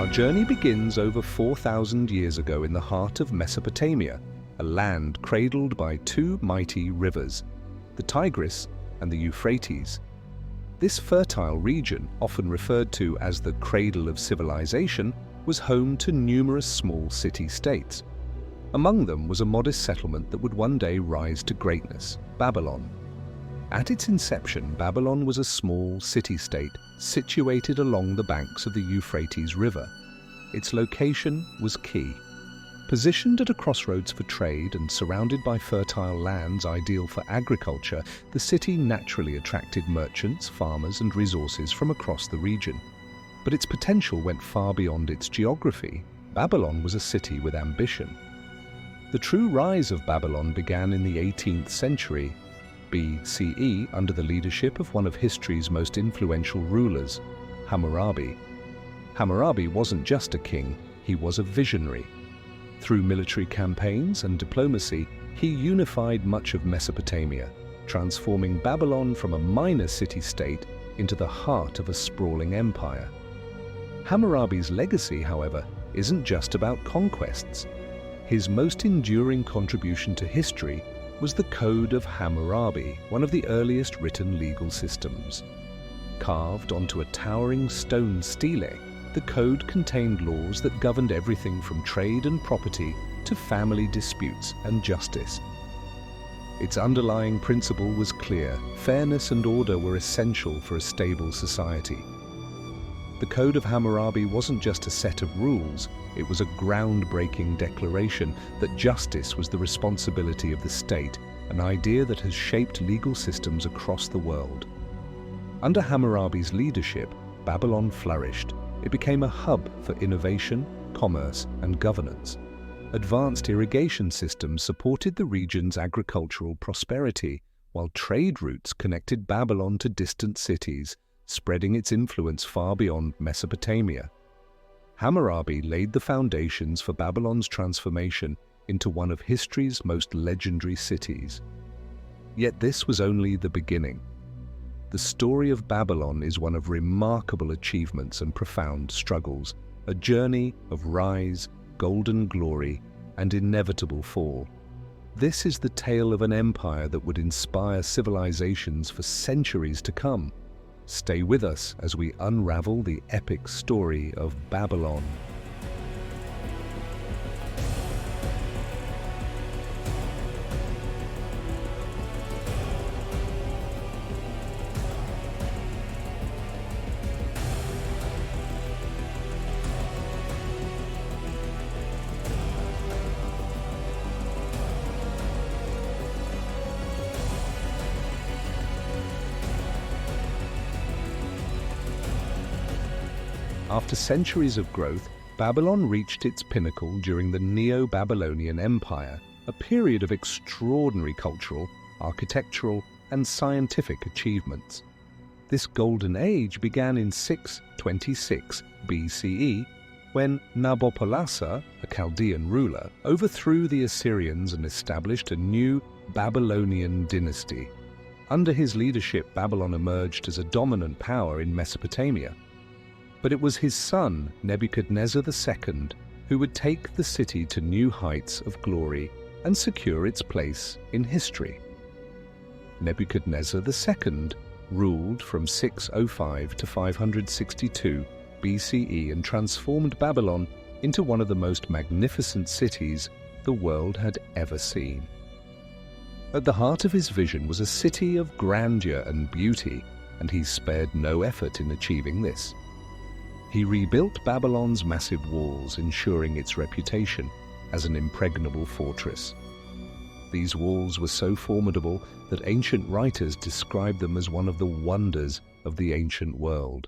journey begins over 4,000 years ago in the heart of Mesopotamia, a land cradled by two mighty rivers, the Tigris and the Euphrates. This fertile region, often referred to as the Cradle of Civilization, was home to numerous small city-states. Among them was a modest settlement that would one day rise to greatness, Babylon. At its inception, Babylon was a small city-state situated along the banks of the Euphrates River. Its location was key. Positioned at a crossroads for trade and surrounded by fertile lands ideal for agriculture, the city naturally attracted merchants, farmers, and resources from across the region. But its potential went far beyond its geography. Babylon was a city with ambition. The true rise of Babylon began in the 18th century BCE under the leadership of one of history's most influential rulers, Hammurabi. Hammurabi wasn't just a king, he was a visionary. Through military campaigns and diplomacy, he unified much of Mesopotamia, transforming Babylon from a minor city-state into the heart of a sprawling empire. Hammurabi's legacy, however, isn't just about conquests. His most enduring contribution to history was the Code of Hammurabi, one of the earliest written legal systems. Carved onto a towering stone stele, the code contained laws that governed everything from trade and property to family disputes and justice. Its underlying principle was clear: fairness and order were essential for a stable society. The Code of Hammurabi wasn't just a set of rules, it was a groundbreaking declaration that justice was the responsibility of the state, an idea that has shaped legal systems across the world. Under Hammurabi's leadership, Babylon flourished. It became a hub for innovation, commerce, and governance. Advanced irrigation systems supported the region's agricultural prosperity, while trade routes connected Babylon to distant cities, spreading its influence far beyond Mesopotamia. Hammurabi laid the foundations for Babylon's transformation into one of history's most legendary cities. Yet this was only the beginning. The story of Babylon is one of remarkable achievements and profound struggles, a journey of rise, golden glory, and inevitable fall. This is the tale of an empire that would inspire civilizations for centuries to come. Stay with us as we unravel the epic story of Babylon. After centuries of growth, Babylon reached its pinnacle during the Neo-Babylonian Empire, a period of extraordinary cultural, architectural, and scientific achievements. This golden age began in 626 BCE, when Nabopolassar, a Chaldean ruler, overthrew the Assyrians and established a new Babylonian dynasty. Under his leadership, Babylon emerged as a dominant power in Mesopotamia. But it was his son, Nebuchadnezzar II, who would take the city to new heights of glory and secure its place in history. Nebuchadnezzar II ruled from 605 to 562 BCE and transformed Babylon into one of the most magnificent cities the world had ever seen. At the heart of his vision was a city of grandeur and beauty, and he spared no effort in achieving this. He rebuilt Babylon's massive walls, ensuring its reputation as an impregnable fortress. These walls were so formidable that ancient writers described them as one of the wonders of the ancient world.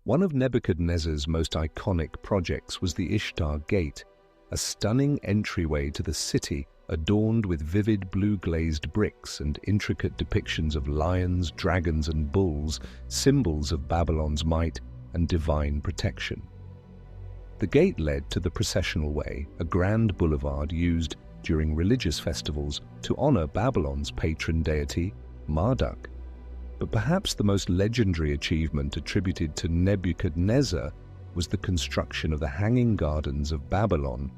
One of Nebuchadnezzar's most iconic projects was the Ishtar Gate, a stunning entryway to the city adorned with vivid blue-glazed bricks and intricate depictions of lions, dragons, and bulls, symbols of Babylon's might and divine protection. The gate led to the processional way, a grand boulevard used during religious festivals to honor Babylon's patron deity, Marduk. But perhaps the most legendary achievement attributed to Nebuchadnezzar was the construction of the Hanging Gardens of Babylon.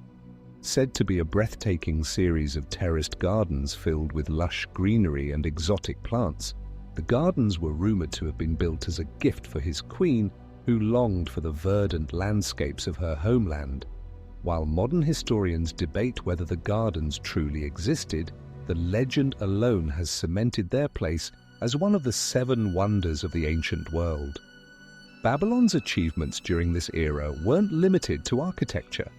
Said to be a breathtaking series of terraced gardens filled with lush greenery and exotic plants, the gardens were rumored to have been built as a gift for his queen, who longed for the verdant landscapes of her homeland. While modern historians debate whether the gardens truly existed, the legend alone has cemented their place as one of the 7 wonders of the ancient world. Babylon's achievements during this era weren't limited to architecture.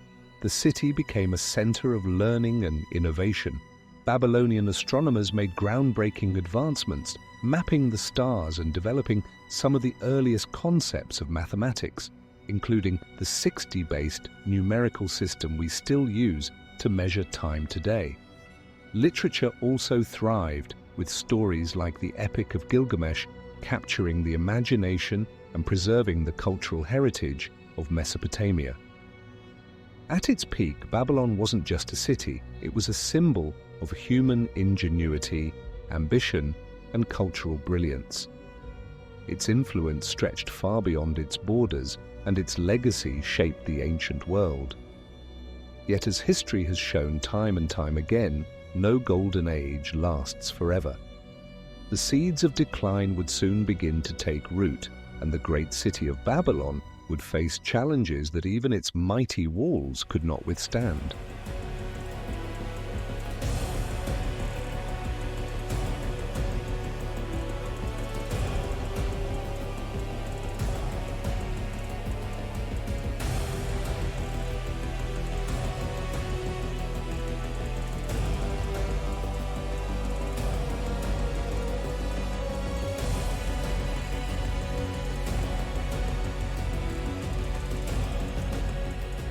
The city became a center of learning and innovation. Babylonian astronomers made groundbreaking advancements, mapping the stars and developing some of the earliest concepts of mathematics, including the 60-based numerical system we still use to measure time today. Literature also thrived, with stories like the Epic of Gilgamesh capturing the imagination and preserving the cultural heritage of Mesopotamia. At its peak, Babylon wasn't just a city, it was a symbol of human ingenuity, ambition, and cultural brilliance. Its influence stretched far beyond its borders, and its legacy shaped the ancient world. Yet as history has shown time and time again, no golden age lasts forever. The seeds of decline would soon begin to take root, and the great city of Babylon would face challenges that even its mighty walls could not withstand.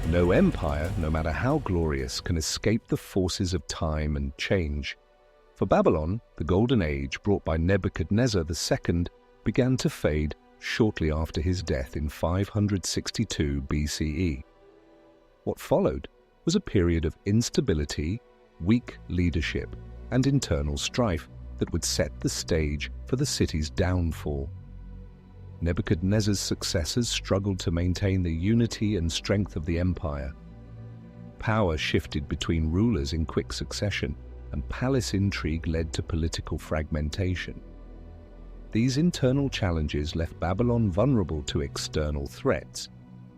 No empire, no matter how glorious, can escape the forces of time and change. For Babylon, the Golden Age, brought by Nebuchadnezzar II, began to fade shortly after his death in 562 BCE. What followed was a period of instability, weak leadership, and internal strife that would set the stage for the city's downfall. Nebuchadnezzar's successors struggled to maintain the unity and strength of the empire. Power shifted between rulers in quick succession, and palace intrigue led to political fragmentation. These internal challenges left Babylon vulnerable to external threats.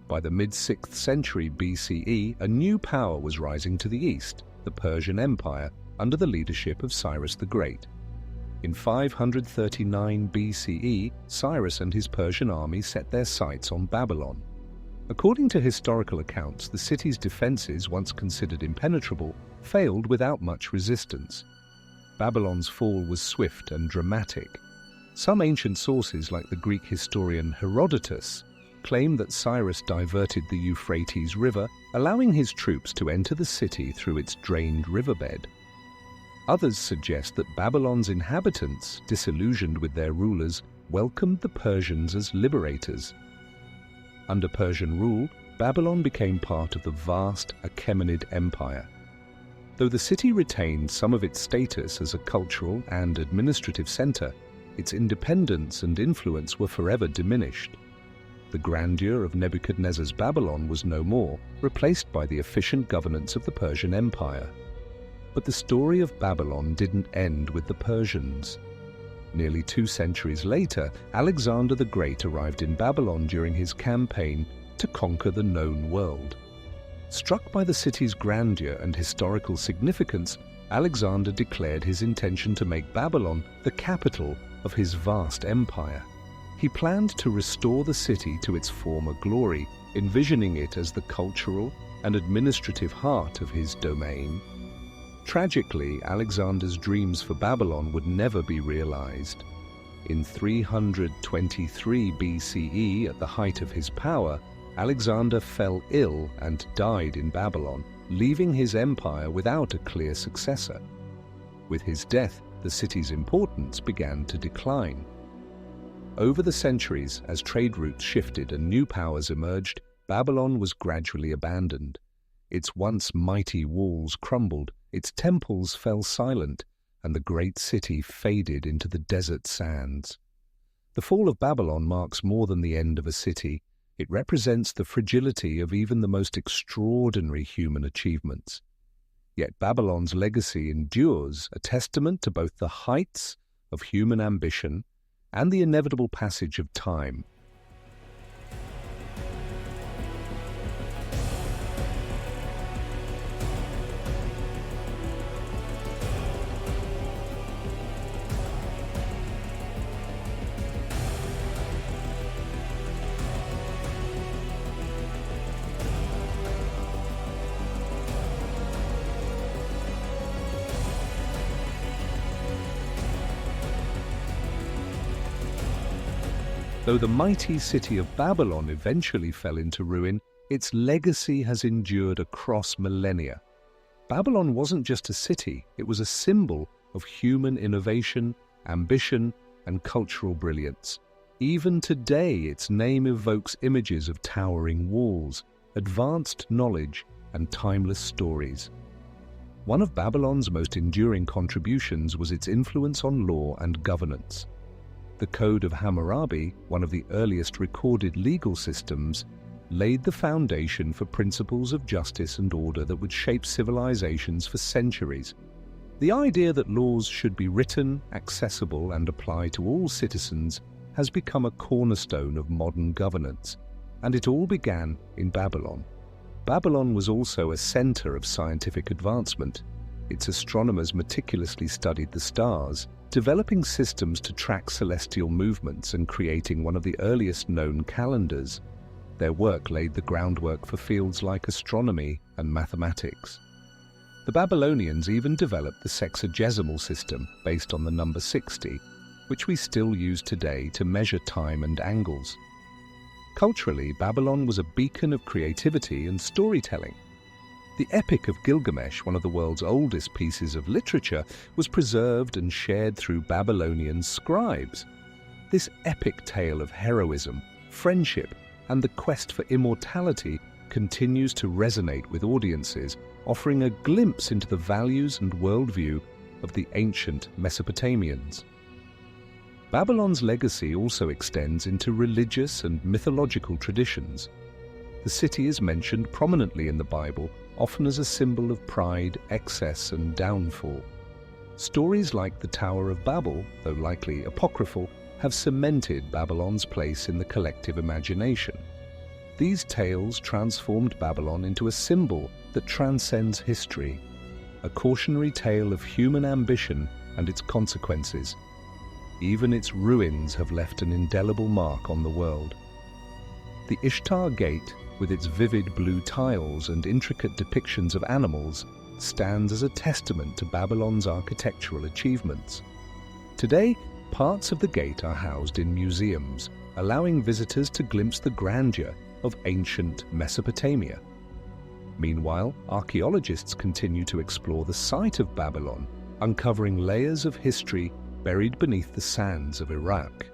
By the mid-6th century BCE, a new power was rising to the east, the Persian Empire, under the leadership of Cyrus the Great. In 539 BCE, Cyrus and his Persian army set their sights on Babylon. According to historical accounts, the city's defenses, once considered impenetrable, failed without much resistance. Babylon's fall was swift and dramatic. Some ancient sources, like the Greek historian Herodotus, claim that Cyrus diverted the Euphrates River, allowing his troops to enter the city through its drained riverbed. Others suggest that Babylon's inhabitants, disillusioned with their rulers, welcomed the Persians as liberators. Under Persian rule, Babylon became part of the vast Achaemenid Empire. Though the city retained some of its status as a cultural and administrative center, its independence and influence were forever diminished. The grandeur of Nebuchadnezzar's Babylon was no more, replaced by the efficient governance of the Persian Empire. But the story of Babylon didn't end with the Persians. Nearly 2 centuries later, Alexander the Great arrived in Babylon during his campaign to conquer the known world. Struck by the city's grandeur and historical significance, Alexander declared his intention to make Babylon the capital of his vast empire. He planned to restore the city to its former glory, envisioning it as the cultural and administrative heart of his domain. Tragically, Alexander's dreams for Babylon would never be realized. In 323 BCE, at the height of his power, Alexander fell ill and died in Babylon, leaving his empire without a clear successor. With his death, the city's importance began to decline. Over the centuries, as trade routes shifted and new powers emerged, Babylon was gradually abandoned. Its once mighty walls crumbled, its temples fell silent, and the great city faded into the desert sands. The fall of Babylon marks more than the end of a city. It represents the fragility of even the most extraordinary human achievements. Yet Babylon's legacy endures, a testament to both the heights of human ambition and the inevitable passage of time. Though the mighty city of Babylon eventually fell into ruin, its legacy has endured across millennia. Babylon wasn't just a city, it was a symbol of human innovation, ambition, and cultural brilliance. Even today, its name evokes images of towering walls, advanced knowledge, and timeless stories. One of Babylon's most enduring contributions was its influence on law and governance. The Code of Hammurabi, one of the earliest recorded legal systems, laid the foundation for principles of justice and order that would shape civilizations for centuries. The idea that laws should be written, accessible, and apply to all citizens has become a cornerstone of modern governance, and it all began in Babylon. Babylon was also a center of scientific advancement. Its astronomers meticulously studied the stars, developing systems to track celestial movements and creating one of the earliest known calendars. Their work laid the groundwork for fields like astronomy and mathematics. The Babylonians even developed the sexagesimal system based on the number 60, which we still use today to measure time and angles. Culturally, Babylon was a beacon of creativity and storytelling. The Epic of Gilgamesh, one of the world's oldest pieces of literature, was preserved and shared through Babylonian scribes. This epic tale of heroism, friendship, and the quest for immortality continues to resonate with audiences, offering a glimpse into the values and worldview of the ancient Mesopotamians. Babylon's legacy also extends into religious and mythological traditions. The city is mentioned prominently in the Bible, often as a symbol of pride, excess, and downfall. Stories like the Tower of Babel, though likely apocryphal, have cemented Babylon's place in the collective imagination. These tales transformed Babylon into a symbol that transcends history, a cautionary tale of human ambition and its consequences. Even its ruins have left an indelible mark on the world. The Ishtar Gate, with its vivid blue tiles and intricate depictions of animals, stands as a testament to Babylon's architectural achievements. Today, parts of the gate are housed in museums, allowing visitors to glimpse the grandeur of ancient Mesopotamia. Meanwhile, archaeologists continue to explore the site of Babylon, uncovering layers of history buried beneath the sands of Iraq.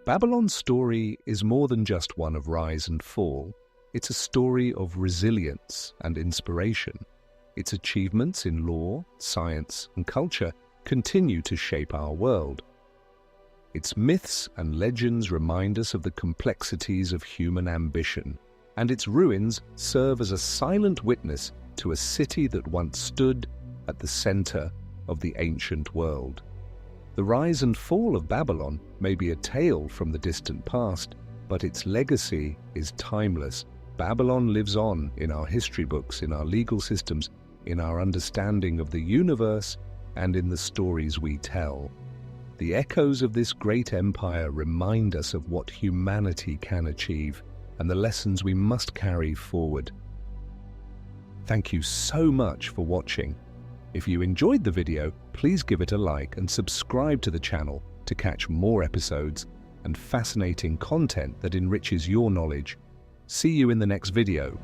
Babylon's story is more than just one of rise and fall. It's a story of resilience and inspiration. Its achievements in law, science, and culture continue to shape our world. Its myths and legends remind us of the complexities of human ambition, and its ruins serve as a silent witness to a city that once stood at the center of the ancient world. The rise and fall of Babylon may be a tale from the distant past, but its legacy is timeless. Babylon lives on in our history books, in our legal systems, in our understanding of the universe, and in the stories we tell. The echoes of this great empire remind us of what humanity can achieve and the lessons we must carry forward. Thank you so much for watching. If you enjoyed the video, please give it a like and subscribe to the channel to catch more episodes and fascinating content that enriches your knowledge. See you in the next video.